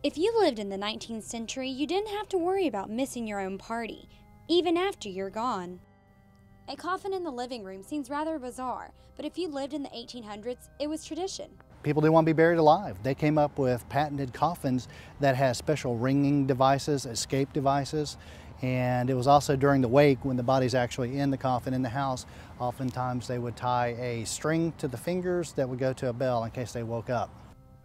If you lived in the 19th century, you didn't have to worry about missing your own party, even after you're gone. A coffin in the living room seems rather bizarre, but if you lived in the 1800s, it was tradition. People didn't want to be buried alive. They came up with patented coffins that had special ringing devices, escape devices, and it was also during the wake when the body's actually in the coffin in the house. Oftentimes they would tie a string to the fingers that would go to a bell in case they woke up.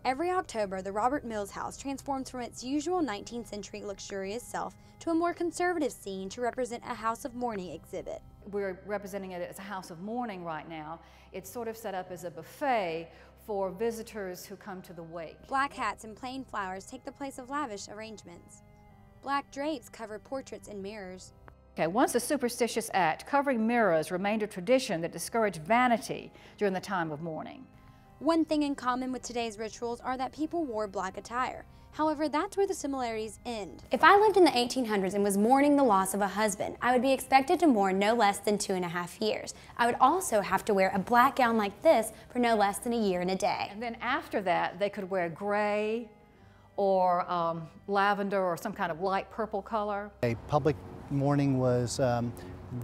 Every October, the Robert Mills house transforms from its usual 19th century luxurious self to a more conservative scene to represent a house of mourning exhibit. We're representing it as a house of mourning right now. It's sort of set up as a buffet for visitors who come to the wake. Black hats and plain flowers take the place of lavish arrangements. Black drapes cover portraits and mirrors. Okay, once a superstitious act, covering mirrors remained a tradition that discouraged vanity during the time of mourning. One thing in common with today's rituals are that people wore black attire. However, that's where the similarities end. If I lived in the 1800s and was mourning the loss of a husband, I would be expected to mourn no less than 2.5 years. I would also have to wear a black gown like this for no less than a year and a day. And then after that, they could wear gray or lavender or some kind of light purple color. A public mourning was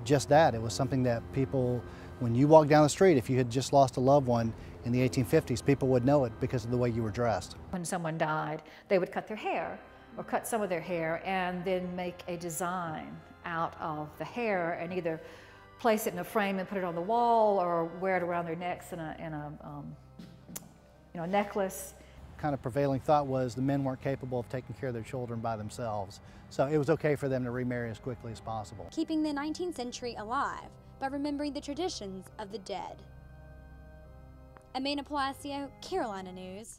just that. It was something that people, when you walked down the street, if you had just lost a loved one in the 1850s, people would know it because of the way you were dressed. When someone died, they would cut their hair or cut some of their hair and then make a design out of the hair and either place it in a frame and put it on the wall or wear it around their necks in a necklace. Kind of prevailing thought was the men weren't capable of taking care of their children by themselves, so it was okay for them to remarry as quickly as possible. Keeping the 19th century alive by remembering the traditions of the dead. Amanda Palacio, Carolina News.